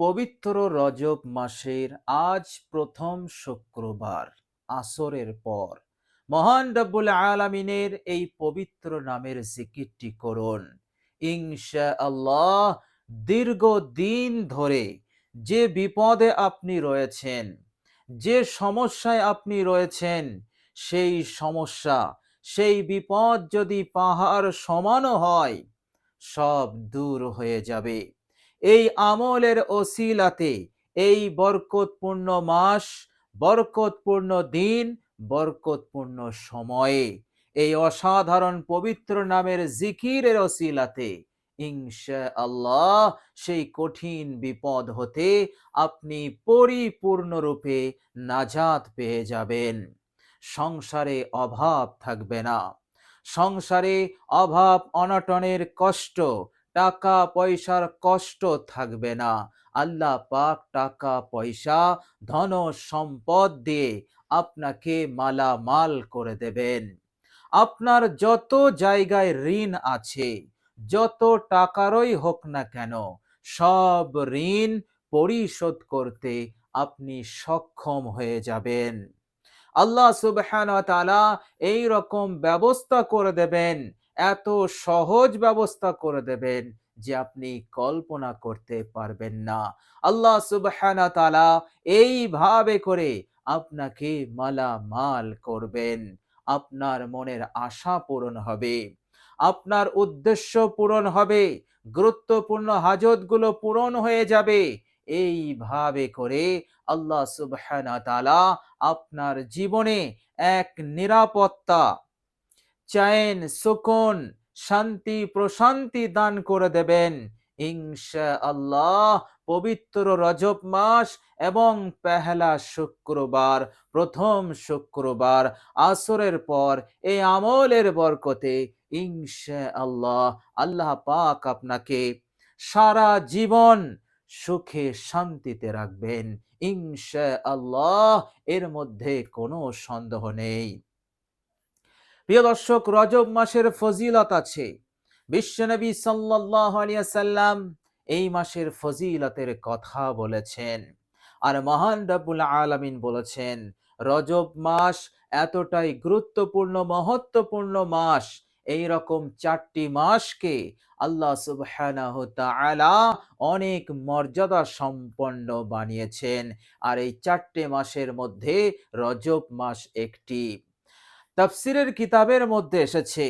পবিত্র রজব মাসের আজ প্রথম শুক্রবার আসরের পর মহান রব্বুল আলামিনের এই পবিত্র নামের জিকিরটি করুন। ইনশাআল্লাহ দীর্ঘদিন ধরে যে বিপদে আপনি রয়েছেন, যে সমস্যায় আপনি রয়েছেন, সেই সমস্যা, সেই বিপদ যদি পাহাড় সমানও হয়, সব দূর হয়ে যাবে। এই আমলের ওসিলাতে এই বরকতপূর্ণ মাস, বরকতপূর্ণ দিন, বরকতপূর্ণ সময়ে এই অসাধারণ পবিত্র নামের জিকিরের ওসিলাতে ইনশাআল্লাহ সেই কঠিন বিপদ হতে আপনি পরিপূর্ণরূপে নাজাত পেয়ে যাবেন। সংসারে অভাব থাকবে না। সংসারে অভাব অনটনের কষ্ট, টাকা পয়সার কষ্ট থাকবে না। আল্লাহ পাক টাকা পয়সা, ধন সম্পদ দিয়ে আপনাকে মালামাল করে দেবেন। আপনার যত জায়গায় ঋণ আছে, যত টাকারই হোক না কেন, সব ঋণ পরিশোধ করতে আপনি সক্ষম হয়ে যাবেন। আল্লাহ সুবহানাহু ওয়া তাআলা এই রকম ব্যবস্থা করে দেবেন, এত সহজ ব্যবস্থা করে দেবেন যে আপনি কল্পনা করতে পারবেন না। আল্লাহ সুবহানাহু ওয়া তাআলা এইভাবে করে আপনাকে মালামাল করবেন। আপনার মনের আশা পূরণ হবে, আপনার উদ্দেশ্য পূরণ হবে, গুরুত্বপূর্ণ হাজতগুলো পূরণ হয়ে যাবে। এইভাবে করে আল্লাহ সুবহানাহু ওয়া তাআলা আপনার জীবনে এক নিরাপত্তা, চैन, সুকুন, শান্তি, প্রশান্তি দান করে দেবেন ইনশাআল্লাহ। পবিত্র রজব মাস এবং পেহলা শুক্রবার, প্রথম শুক্রবার আসরের পর এই আমলের বরকতে ইনশাআল্লাহ আল্লাহ পাক আপনাকে সারা জীবন সুখে শান্তিতে রাখবেন ইনশাআল্লাহ। এর মধ্যে কোনো সন্দেহ নেই। প্রিয় দর্শক, রজব মাসের ফজিলত আছে। বিশ্বনবী সাল্লাল্লাহু আলাইহি ওয়াসাল্লাম এই মাসের ফজিলতের কথা বলেছেন। আর মহান রব্বুল আলামিন বলেছেন, রজব মাস এতটাই গুরুত্বপূর্ণ, মহত্বপূর্ণ মাস, এই রকম 4টি মাসকে আল্লাহ সুবহানাহু তাআলা অনেক মর্যাদা সম্পন্ন বানিয়েছেন। আর এই 4টে মাসের মধ্যে রজব মাস একটি। তাফসিরের কিতাবের মধ্যে এসেছে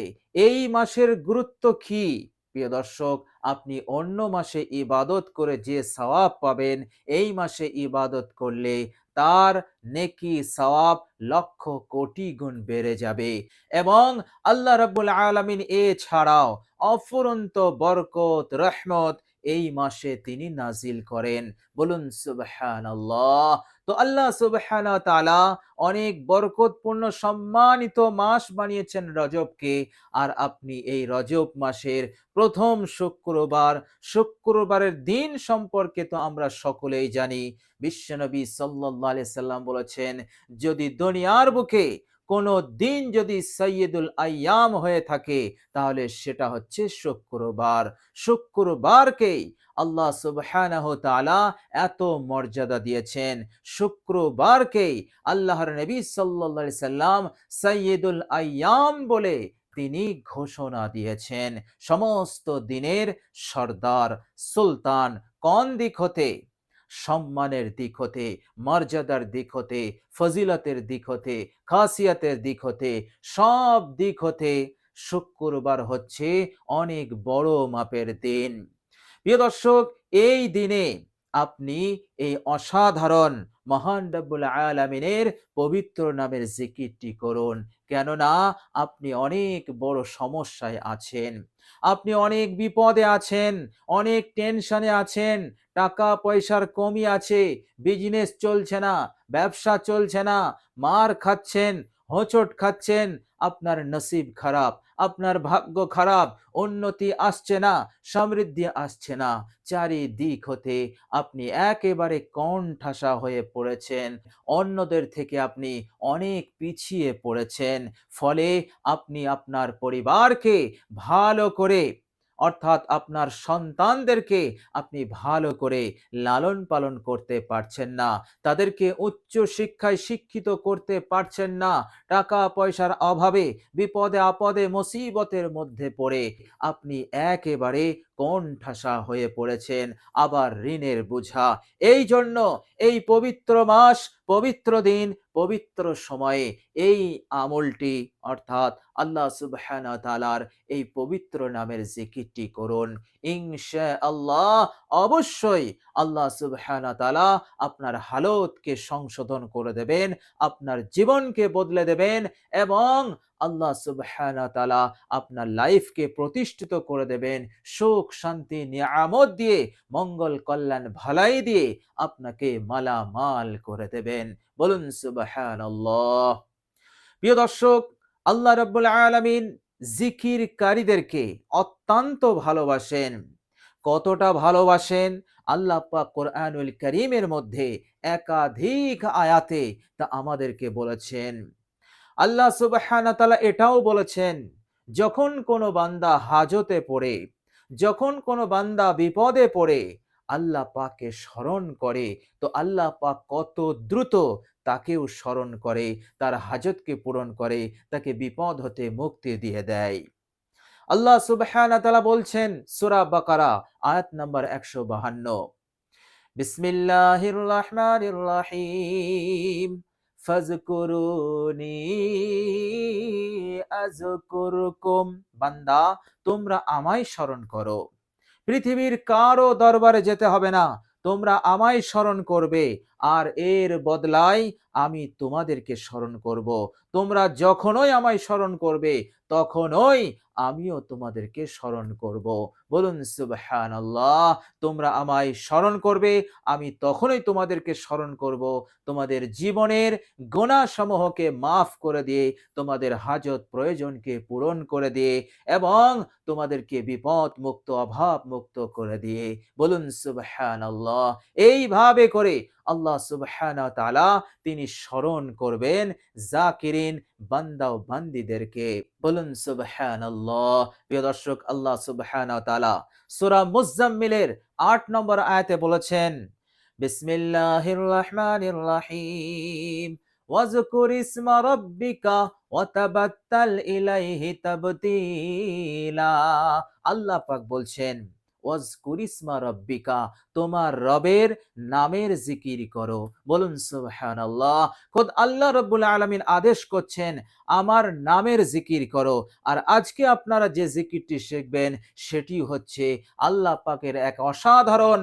এই মাসের গুরুত্ব কি। প্রিয় দর্শক, আপনি অন্য মাসে ইবাদত করে যে সওয়াব পাবেন, এই মাসে ইবাদত করলে তার নেকি সওয়াব লক্ষ কোটি গুণ বেড়ে যাবে। এবং আল্লাহ রাব্বুল আলামিন এছাড়াও অফুরন্ত বরকত, রহমত এই মাসে তিনি নাজিল করেন। বলুন সুবহানাল্লাহ। তো আল্লাহ সুবহানাহু ওয়া তাআলা অনেক বরকতপূর্ণ সম্মানিত মাস বানিয়েছেন রজবকে। আর আপনি এই রজব মাসের প্রথম শুক্রবার, শুক্রবারের দিন সম্পর্কে তো আমরা সকলেই জানি। বিশ্বনবী সাল্লাল্লাহু আলাইহি সাল্লাম বলেছেন, যদি দুনিয়ার বুকে কোনো দিন যদি সাইয়্যিদুল আইয়াম হয়ে থাকে, তাহলে সেটা হচ্ছে শুক্রবার। শুক্রবারকেই আল্লাহ সুবহানাহু তাআলা এত মর্যাদা দিয়েছেন। শুক্রবারকেই আল্লাহর নবী সাল্লাল্লাহু আলাইহি সাল্লাম সাইয়্যিদুল আইয়াম বলে তিনি ঘোষণা দিয়েছেন। সমস্ত দিনের সর্দার, সুলতান, কোন দিক হতে? সম্মানের দিক হতে, মর্যাদার দিক হতে, ফজিলতের দিক হতে, খাসিয়াতের দিক হতে, সব দিক হতে শুক্রবার হচ্ছে অনেক বড় মাপের দিন। প্রিয় দর্শক, এই দিনে আপনি এই অসাধারণ মহান রব্বুল আলামিনের পবিত্র নামের জিকিরটি করুন। কেননা আপনি অনেক বড় সমস্যায় আছেন, আপনি অনেক বিপদে আছেন, অনেক টেনশনে আছেন, টাকা পয়সার কমি আছে, বিজনেস চলছে না, ব্যবসা চলছে না, মার খাচ্ছেন, হোঁচট খাচ্ছেন, আপনার নসিব খারাপ, আপনার ভাগ্য খারাপ, উন্নতি আসছে না, সমৃদ্ধি আসছে না, চারিদিক হতে আপনি একেবারে কোণঠাসা হয়ে পড়েছেন, অন্যদের থেকে আপনি অনেক পিছিয়ে পড়েছেন। ফলে আপনি আপনার পরিবারকে ভালো করে অর্থাৎ আপনার সন্তানদেরকে আপনি ভালো করে লালন পালন করতে পারছেন না, তাদেরকে উচ্চ শিক্ষায় শিক্ষিত করতে পারছেন না, টাকা পয়সার অভাবে বিপদে আপদে মুসিবতের মধ্যে পড়ে আপনি একেবারে কোণঠাসা হয়ে পড়েছেন, আবার ঋণের বোঝা। এই জন্য এই পবিত্র মাস, পবিত্র দিন, পবিত্র সময়ে এই আমলটি অর্থাৎ আল্লাহ সুবহানাহু ওয়া তাআলার এই পবিত্র নামের জিকিরটি করুন। ইনশাআল্লাহ অবশ্যই আল্লাহ সুবহানাহু ওয়া তাআলা আপনার হালতকে সংশোধন করে দেবেন, আপনার জীবনকে বদলে দেবেন এবং আল্লাহ সুবহানাহু ওয়া তাআলা আপনার লাইফকে প্রতিষ্ঠিত করে দেবেন। সুখ, শান্তি, নিয়ামত দিয়ে, মঙ্গল, কল্যাণ, ভালাই দিয়ে আপনাকে মালামাল করে দেবেন। বলুন সুবহানাল্লাহ। প্রিয় দর্শক, আল্লাহ রাব্বুল আলামিন জিকিরকারীদেরকে অত্যন্ত ভালোবাসেন। কতটা ভালোবাসেন? আল্লাহ পাক কোরআনুল কারীমের মধ্যে একাধিক আয়াতে তা আমাদেরকে বলেছেন। আল্লাহ সুবহানাহু ওয়া তাআলা এটাও বলেছেন, যখন কোনো বান্দা হাজতে পড়ে, যখন কোনো বান্দা বিপদে পড়ে আল্লাহ পাককে স্মরণ করে, তো আল্লাহ পাক কত দ্রুত তাকেও স্মরণ করে, তার হাজতকে পূরণ করে, তাকে বিপদ হতে মুক্তি দিয়ে দেয়। আল্লাহ সুবহানাহু ওয়া তাআলা বলছেন সূরা বাকারা আয়াত নাম্বার 152, বিসমিল্লাহির রহমানির রহিম, ফাজকুরুনি আযকুরকুম। বান্দা, তোমরা আমায় স্মরণ করো। পৃথিবীর কারো দরবারে যেতে হবে না, তোমরা আমায় স্মরণ করবে আর এর বদলায় আমি তোমাদেরকে স্মরণ করব। তোমরা যখনই আমায় স্মরণ করবে তখনই আমিও তোমাদেরকে স্মরণ করব। বলুন সুবহানাল্লাহ। তোমরা আমায় স্মরণ করবে, আমি তখনই তোমাদেরকে স্মরণ করব, তোমাদের জীবনের গুনাহসমূহকে মাফ করে দিয়ে, তোমাদের হাজত প্রয়োজনকে পূরণ করে দিয়ে এবং তোমাদেরকে বিপদ মুক্ত, অভাব মুক্ত করে দিয়ে। বলুন সুবহানাল্লাহ। এইভাবে করে আল্লাহ সুবহানাহু ওয়া তাআলা তিনি স্মরণ করবেন জাকিরিন বান্দা ও বান্দীদেরকে। বলুন সুবহানাল্লাহ। প্রিয় দর্শক, আল্লাহ সুবহানাহু ওয়া তাআলা সূরা মুজাম্মিলের ৮ নম্বর আয়াতে বলেছেন, বিসমিল্লাহির রহমানির রহিম, ওয়াজকুর ইসমা রাব্বিকা ওয়াতাবাত্তাল ইলাইহি তাবতীলা। আল্লাহ পাক বলছেন, ওয়াজকুর ইসমা রাব্বিকা, তোমার রবের নামের জিকির করো। বলুন সুবহানাল্লাহ। খোদ আল্লাহ রাব্বুল আলামিন আদেশ করছেন আমার নামের জিকির করো। আর আজকে আপনারা যে জিকিরটি শিখবেন সেটি হচ্ছে আল্লাহ পাকের এক অসাধারণ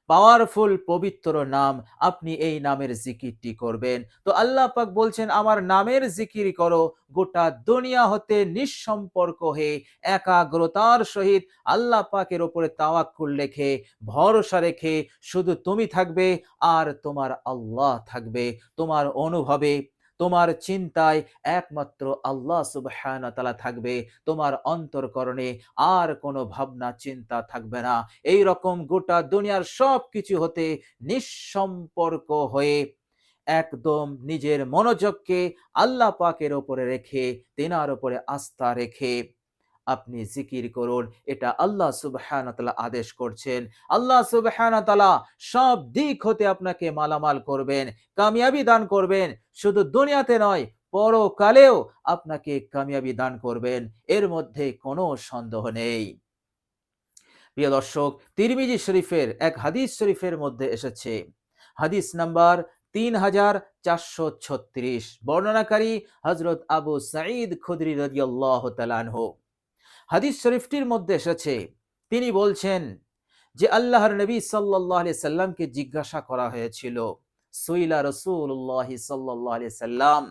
পাওয়ারফুল পবিত্র নাম। আপনি এই নামের জিকিরটি করবেন। তো আল্লাহ পাক বলছেন আমার নামের জিকির করো, গোটা দুনিয়া হতে নিঃসম্পর্ক হয়ে একাগ্রতার সহিত আল্লাহ পাকের উপরে তাওয়াক্কুল রেখে, ভরসা রেখে শুধু তুমি থাকবে আর তোমার আল্লাহ থাকবে। তোমার অনুভবে, তোমার চিন্তায় একমাত্র আল্লাহ সুবহানাহু ওয়া তাআলা থাকবে। তোমার অন্তরকরণে আর কোনো ভাবনা চিন্তা থাকবে না। এই রকম গোটা দুনিয়ার সব কিছু হতে নিঃসম্পর্ক হয়ে একদম নিজের মনোযোগকে আল্লাহ পাকের উপরে রেখে, তেনার উপরে আস্থা রেখে আপনি জিকির করুন। এটা আল্লাহ সুবহানাহু ওয়া তাআলা আদেশ করছেন। আল্লাহ সুবহানাহু ওয়া তাআলা সব দিক হতে আপনাকে মালামাল করবেন, কামিয়াবি দান করবেন। শুধু দুনিয়াতে নয়, পরকালেও আপনাকে কামিয়াবি দান করবেন, এর মধ্যে কোনো সন্দেহ নেই। প্রিয় দর্শক, তিরমিজি শরীফের এক হাদিস শরীফের মধ্যে এসেছে, হাদিস নাম্বার 3436, বর্ণনাকারী হযরত আবু সাঈদ খুদরি রাদিয়াল্লাহু তাআলা আনহু। হাদিস শরীফটির মধ্যে এসেছে, তিনি বলছেন যে আল্লাহর নবী সাল্লাল্লাহু আলাইহি সাল্লামকে জিজ্ঞাসা করা হয়েছিল, সুইলা রাসূলুল্লাহ সাল্লাল্লাহু আলাইহি সাল্লাম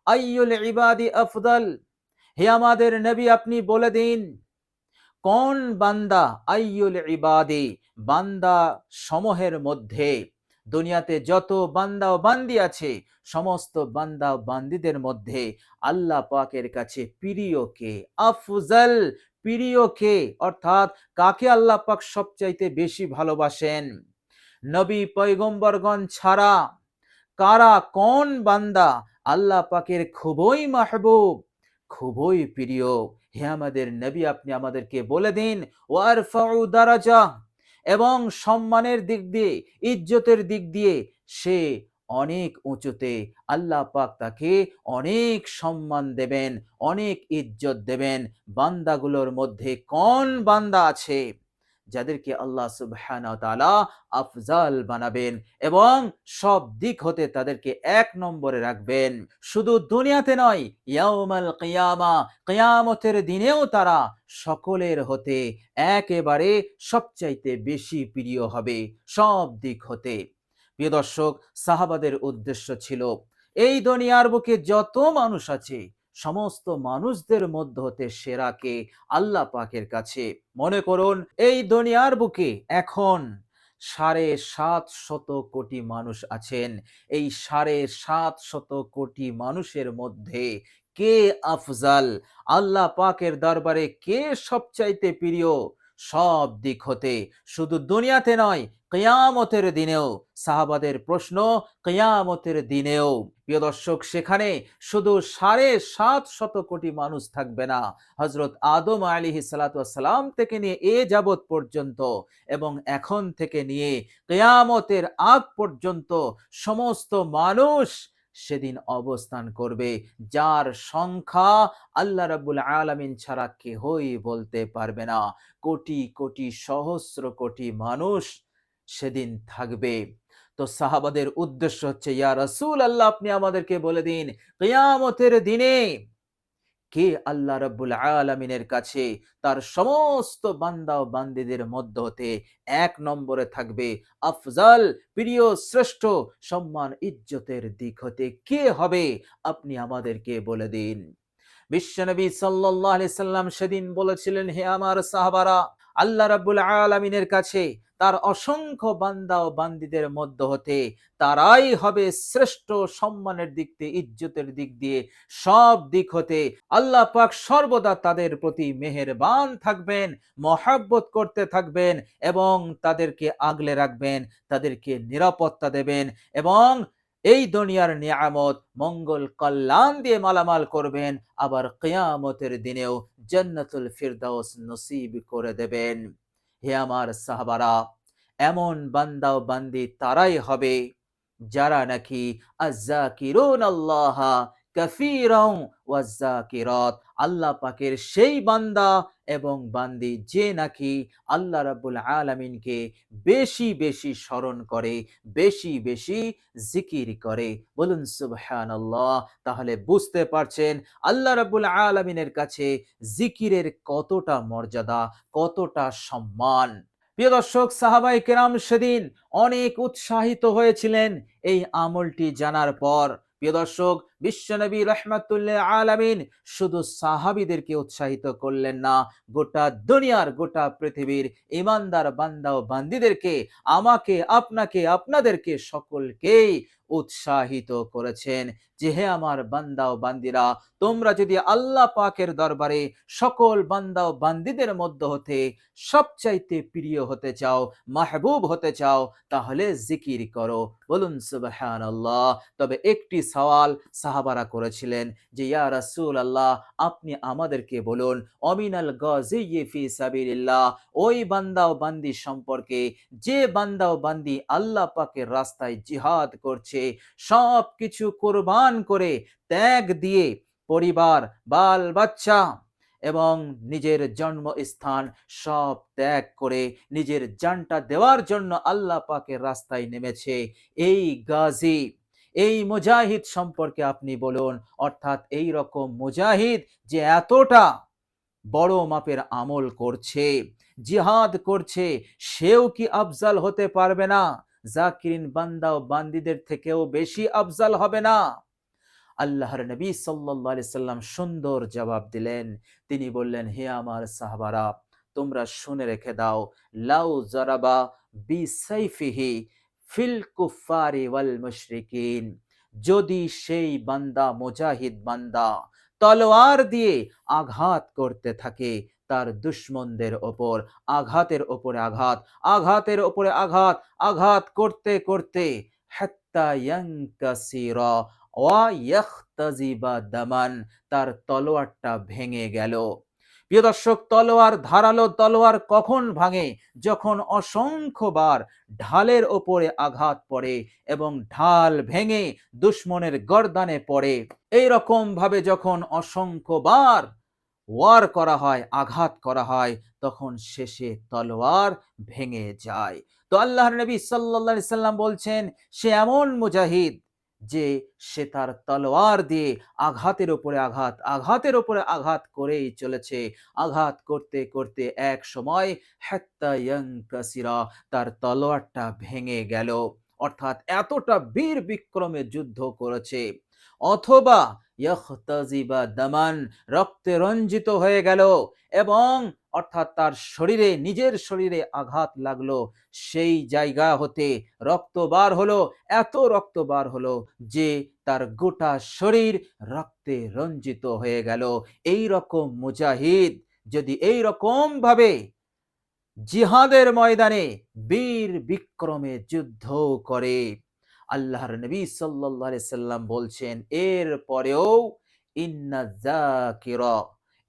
আইয়ুল ইবাদি আফদাল, হে আমাদের নবী আপনি বলে দিন কোন বান্দা, আইয়ুল ইবাদি, বান্দা সমূহের মধ্যে, দুনিয়াতে যত বান্দা ও বান্দি আছে সমস্ত বান্দা ও বান্দিদের মধ্যে আল্লাহ পাকের কাছে প্রিয় কে, আফজাল, প্রিয় কে, অর্থাৎ কাকে আল্লাহ পাক সবচাইতে বেশি ভালোবাসেন। নবী পয়গম্বরগণ ছাড়া কারা, কোন বান্দা আল্লাহ পাকের খুবই মাহবুব, খুবই প্রিয়, হে আমাদের নবী, আপনি আমাদেরকে বলে দিন, ওয়ারফাউ দারাজা, এবং সম্মানের দিক দিয়ে, ইজ্জতের দিক দিয়ে সে অনেক উঁচুতে, আল্লাহ পাক তাকে অনেক সম্মান দেবেন, অনেক ইজ্জত দেবেন। বান্দাগুলোর মধ্যে কোন বান্দা আছে যাদেরকে আল্লাহ সুবহানাহু ওয়া তাআলা আফজাল বানাবেন এবং সব দিক হতে তাদেরকে এক নম্বরে রাখবেন। শুধু দুনিয়াতে নয়, ইয়াউমাল কিয়ামা, কিয়ামতের দিনেও তারা সকলের হতে একেবারে সবচাইতে বেশি প্রিয় হবে সব দিক হতে। প্রিয় দর্শক, সাহাবাদের উদ্দেশ্য ছিল এই দুনিয়ার বুকে যত মানুষ আছে সমস্ত মানুষদের মধ্যে হতে সেরাকে আল্লাহ পাকের কাছে। মনে করুন এই দুনিয়ার বুকে এখন 750 কোটি মানুষ আছেন। এই 750 কোটি মানুষের মধ্যে কে আফজাল, আল্লাহ পাকের দরবারে কে সবচাইতে প্রিয় সব দিক হতে, শুধু দুনিয়াতে নয়, কিয়ামতের দিনেও। সাহাবাদের প্রশ্ন, কিয়ামতের দিনেও প্রিয় দর্শক সেখানে শুধু 750 কোটি মানুষ থাকবে না, হযরত আদম আলাইহিস সালাতু ওয়াস সালাম থেকে নিয়ে এ যাবত পর্যন্ত এবং এখন থেকে নিয়ে কিয়ামতের আগ পর্যন্ত সমস্ত মানুষ সেদিন অবস্থান করবে, যার সংখ্যা আল্লাহ রাব্বুল আলামিন ছাড়া কেউই বলতে পারবে না। কোটি কোটি সহস্র কোটি মানুষ সেদিন থাকবে। তো সাহাবাদের উদ্দেশ্য হচ্ছে, ইয়া রাসূলুল্লাহ, আপনি আমাদেরকে বলে দিন কিয়ামতের দিনে কে আল্লাহ রাব্বুল আলামিনের কাছে তার সমস্ত বান্দা ও বান্দীদের মধ্য হতে এক নম্বরে থাকবে, আফজাল, প্রিয়, শ্রেষ্ঠ, সম্মান ইজ্জতের দিক হতে কে হবে, আপনি আমাদেরকে বলে দিন। বিশ্বনবী সাল্লাল্লাহু আলাইহি সাল্লাম সেদিন বলেছিলেন, হে আমার সাহাবারা, আল্লাহ রাব্বুল আলামিনের কাছে তার অসংখ্য বান্দা ও বান্দীদের মধ্য হতে তারাই হবে শ্রেষ্ঠ, সম্মানের দিক দিয়ে, ইজ্জতের দিক দিয়ে, সব দিক হতে আল্লাহ পাক সর্বদা তাদের প্রতি মেহেরবান থাকবেন, মহব্বত করতে থাকবেন এবং তাদেরকে আগলে রাখবেন, তাদেরকে নিরাপত্তা দেবেন এবং এই দুনিয়ার নিয়ামত, মঙ্গল, কল্যাণ দিয়ে মালামাল করবেন, আবার কিয়ামতের দিনেও জান্নাতুল ফিরদাউস নসিব করে দেবেন। হে আমার সাহাবারা, এমন বান্দা ও বান্দি তারাই হবে যারা নাকি আযযাকিরুন আল্লাহ কাসীরান ওয়াজ-যাকিরাত, আল্লাহ পাকের সেই বান্দা এবং বান্দি যে নাকি আল্লাহ রাব্বুল আলামিনকে বেশি বেশি স্মরণ করে, বেশি বেশি জিকির করে। বলুন সুবহানাল্লাহ। তাহলে বুঝতে পারছেন আল্লাহ রাব্বুল আলামিনের কাছে জিকিরের কতটা মর্যাদা, কতটা সম্মান। প্রিয় দর্শক, সাহাবায়ে কেরাম সেদিন অনেক উৎসাহিত হয়েছিলেন এই আমলটি জানার পর। প্রিয় দর্শক, বিশ্বনবী রাহমাতুল্লিল আলামিন শুধু সাহাবীদেরকে উৎসাহিত করলেন না, গোটা দুনিয়ার, গোটা পৃথিবীর ইমানদার বান্দা ও বান্দীদেরকে, আমাকে, আপনাকে, আপনাদেরকে সকলকেই উৎসাহিত করেছেন যে, হে আমার বান্দা ও বান্দীরা, তোমরা যদি আল্লাহ পাকের দরবারে সকল বান্দা ও বান্দীদের মধ্য হতে সবচাইতে প্রিয় হতে চাও, মাহবুব হতে চাও, তাহলে জিকির করো। বলুন সুবহানাল্লাহ। তবে একটি সওয়াল সাহাবারা করেছিলেন যে, ইয়া রাসূলুল্লাহ, আপনি আমাদেরকে বলুন, অমিনাল গাযী ফি সাবিলিল্লাহ, ওই বান্দা ও বান্দি সম্পর্কে যে বান্দা ও বান্দি আল্লাহ পাকের রাস্তায় জিহাদ করছে, সব কিছু কুরবান করে, ত্যাগ দিয়ে, পরিবার, বাল বাচ্চা এবং নিজের জন্মস্থান সব ত্যাগ করে নিজের জানটা দেওয়ার জন্য আল্লাহ পাকের রাস্তায় নেমেছে, এই গাজী, এই মুজাহিদ সম্পর্কে আপনি বলুন। অর্থাৎ এই রকম মুজাহিদ যে এতটা বড় মাপের আমল করছে, জিহাদ করছে, সেও কি আফজাল হতে পারবে না? জাকিরিন বান্দা ও বান্দীদের থেকেও বেশি আফজাল হবে না? আল্লাহর নবী সাল্লাল্লাহু আলাইহি সাল্লাম সুন্দর জবাব দিলেন। তিনি বললেন, হে আমার সাহাবারা, তোমরা শুনে রেখে দাও, লাউ জারাবা বিসাইফিহি ফিল কুফারি ওয়াল মুশরিকিন, যদি সেই বান্দা, মুজাহিদ বান্দা, তলোয়ার দিয়ে আঘাত করতে থাকে তার দুশমনদের ওপর, আঘাতের ওপরে আঘাত, আঘাতের ওপরে আঘাত, আঘাত করতে করতে হাত্তা ইয়ানকাসিরা ওয়া ইয়াখতাজিবা দামান, তার তলোয়ারটা ভেঙে গেল, প্রিয় দর্শক, তলোয়ার, ধারালো তলোয়ার কখন ভাঙে? যখন অসংখ্যবার ঢালের ওপরে আঘাত পড়ে এবং ঢাল ভেঙে দুশমনের গর্দানে পড়ে। এইরকম ভাবে যখন অসংখ্যবার ওয়ার করা হয়, আঘাত করা হয়, তখন শেষে তলোয়ার ভেঙে যায়। তো আল্লাহর নবী সাল্লাল্লাহু আলাইহি সাল্লাম বলছেন, সে এমন মুজাহিদ যে সে তার তলোয়ার দিয়ে আঘাতের উপরে আঘাত, আঘাতের উপরে আঘাত করেই চলেছে। আঘাত করতে করতে এক সময় হাত্তা ইয়ানকাসিরা, তার তলোয়ারটা ভেঙে গেল। অর্থাৎ এতটা বীর বিক্রমে যুদ্ধ করেছে। অথবা ইয়াখতাজিবা দামান, রক্তে রঞ্জিত হয়ে গেল এবং অর্থাৎ তার শরীরে, নিজের শরীরে আঘাত লাগলো, সেই জায়গা হতে রক্ত বার হলো, এত রক্ত বার হলো যে তার গোটা শরীর রক্তে রঞ্জিত হয়ে গেল। এই রকম মুজাহিদ যদি এই রকম ভাবে জিহাদের ময়দানে বীর বিক্রমে যুদ্ধ করে, আল্লাহর নবী সাল্লাল্লাহু আলাইহি সাল্লাম বলছেন, এর পরেও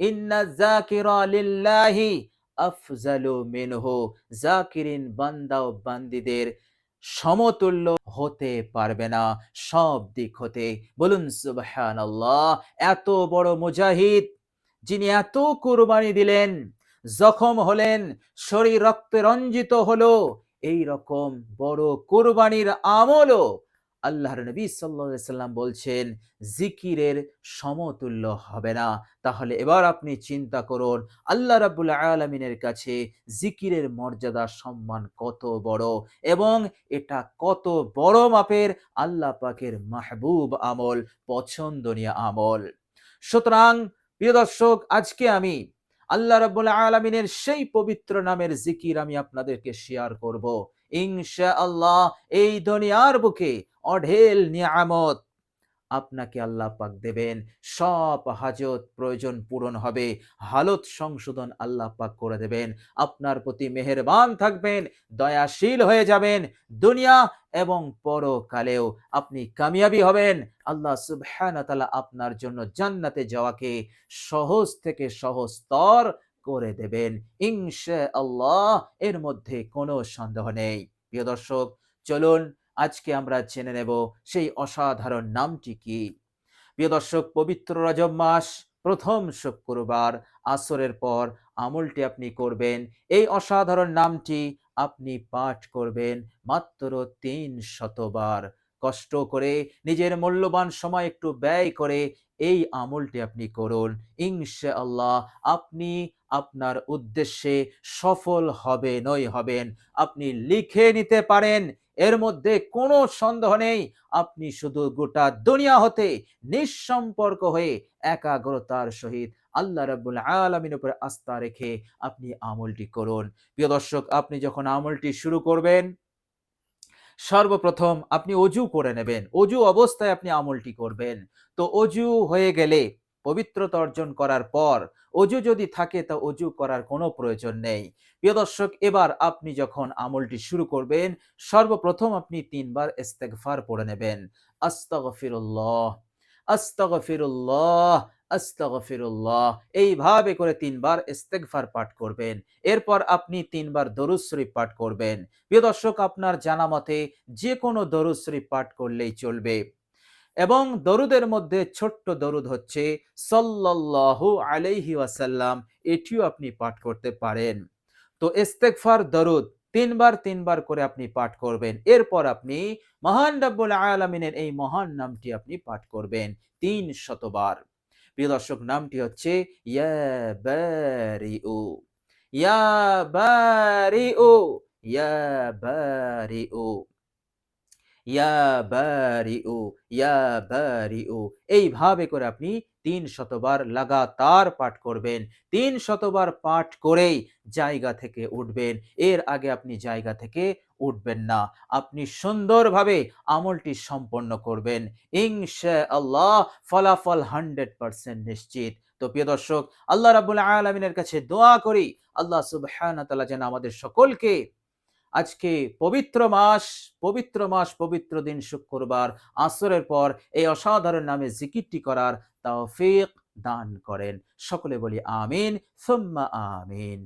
ইন্না যাকিরা লিল্লাহি আফজালু মিনহু, জাকিরিন বান্দা ও বান্দীদের সমতুল্য হতে পারবে না সব দিক হতে। বলুন সুবহানাল্লাহ। এত বড় মুজাহিদ, যিনি এত কুরবানি দিলেন, জখম হলেন, শরীর রক্তে রঞ্জিত হলো, এই রকম বড় কুরবানির আমলও আল্লাহর নবী সাল্লাল্লাহু আলাইহি সাল্লাম বলছেন জিকিরের সমতুল্য হবে না। তাহলে এবার আপনি চিন্তা করুন, আল্লাহ রাব্বুল আলামিনের কাছে জিকিরের মর্যাদা, সম্মান কত বড় এবং এটা কত বড় মাপের আল্লাহ পাকের মাহবুব আমল, পছন্দনীয় আমল। সুতরাং প্রিয় দর্শক, আজকে আমি আল্লাহ রাব্বুল আলামিনের সেই পবিত্র নামের জিকির আমি আপনাদেরকে শেয়ার করব। ইনশাআল্লাহ এই দুনিয়ার বুকে অঢেল নিয়ামত আপনাকে আল্লাহ পাক দেবেন, সব হাজত প্রয়োজন পূরণ হবে, হালত সংশোধন আল্লাহ পাক করে দেবেন, আপনার প্রতি মেহেরবান থাকবেন, দয়াশীল হয়ে যাবেন, দুনিয়া এবং পরকালেও আপনি কামিয়াবি হবেন। আল্লাহ সুবহানাহু ওয়া তাআলা আপনার জন্য জান্নাতে যাওয়াকে সহজ থেকে সহজতর করে দেবেন ইনশাআল্লাহ, এর মধ্যে কোনো সন্দেহ নেই। প্রিয় দর্শক, চলুন আজকে আমরা জেনে নেব সেই অসাধারণ নামটি কি। প্রিয় দর্শক, পবিত্র রজব মাস, প্রথম শুক্রবার আসরের পর আমলটি আপনি করবেন। এই অসাধারণ নামটি আপনি পাঠ করবেন মাত্র ৩০০ বার। কষ্ট করে নিজের মূল্যবান সময় একটু ব্যয় করে এই আমলটি আপনি করুন। ইনশাআল্লাহ আপনি আপনার উদ্দেশ্যে সফল হবেনই হবেন। আপনি লিখে নিতে পারেন, এর মধ্যে কোনো সন্দেহ নেই। আপনি শুধু গোটা দুনিয়া হতে নিঃসম্পর্ক হয়ে একাগ্রতার সহিত আল্লাহ রাব্বুল আলামিনের উপরে আস্থা রেখে আপনি আমলটি করুন। প্রিয় দর্শক, আপনি যখন আমলটি শুরু করবেন, সর্বপ্রথম আপনি অজু করে নেবেন। অজু অবস্থায় আপনি আমলটি করবেন। তো অজু হয়ে গেলে, পবিত্রতা অর্জন করার পর অজু যদি থাকে তা অজু করার কোনো প্রয়োজন নেই। প্রিয় দর্শক, এবার আপনি যখন আমলটি শুরু করবেন, সর্বপ্রথম আপনি ৩ বার ইস্তেগফার পড়ে নেবেন। আস্তাগফিরুল্লাহ, আস্তাগফিরুল্লাহ, আস্তাগফিরুল্লাহ, এইভাবে করে ৩ বার ইস্তেগফার পাঠ করবেন। এরপর আপনি ৩ বার দরুদ শরীফ পাঠ করবেন। প্রিয় দর্শক, আপনার জানা মতে যে কোনো দরুদ শরীফ পাঠ করলেই চলবে এবং দরুদের মধ্যে ছোট্ট দরুদ হচ্ছে সাল্লাল্লাহু আলাইহি ওয়াসাল্লাম, এটিও আপনি পাঠ করতে পারেন। তো ইস্তেগফার, দরুদ ৩ বার করে আপনি পাঠ করবেন। এরপর আপনি মহান রব্বুল আলামিনের এই মহান নামটি আপনি পাঠ করবেন ৩০০ বার। প্রিয় দর্শক, নামটি হচ্ছে ইয়া বারিউ, ইয়া বারিউ, ইয়া বারিউ, ইয়া বারিউ, ইয়া বারিউ, এইভাবে করে আপনি ৩০০ বার লাগাতার পাঠ করবেন। ৩০০ বার পাঠ করেই জায়গা থেকে উঠবেন। এর আগে আপনি জায়গা থেকে উঠবেন না। আপনি সুন্দরভাবে আমলটি সম্পন্ন করবেন। ইনশাআল্লাহ ফলাফল 100% নিশ্চিত। তো প্রিয় দর্শক, আল্লাহ রাব্বুল আলামিনের কাছে দোয়া করি, আল্লাহ সুবহানাহু ওয়া তাআলা যেন আমাদের সকলকে আজকে পবিত্র মাস, পবিত্র দিন শুক্রবার আসরের পর এই অসাধারণ নামে জিকিরটি করার তৌফিক দান করেন। সকলে বলি আমিন, সুম্মা আমিন।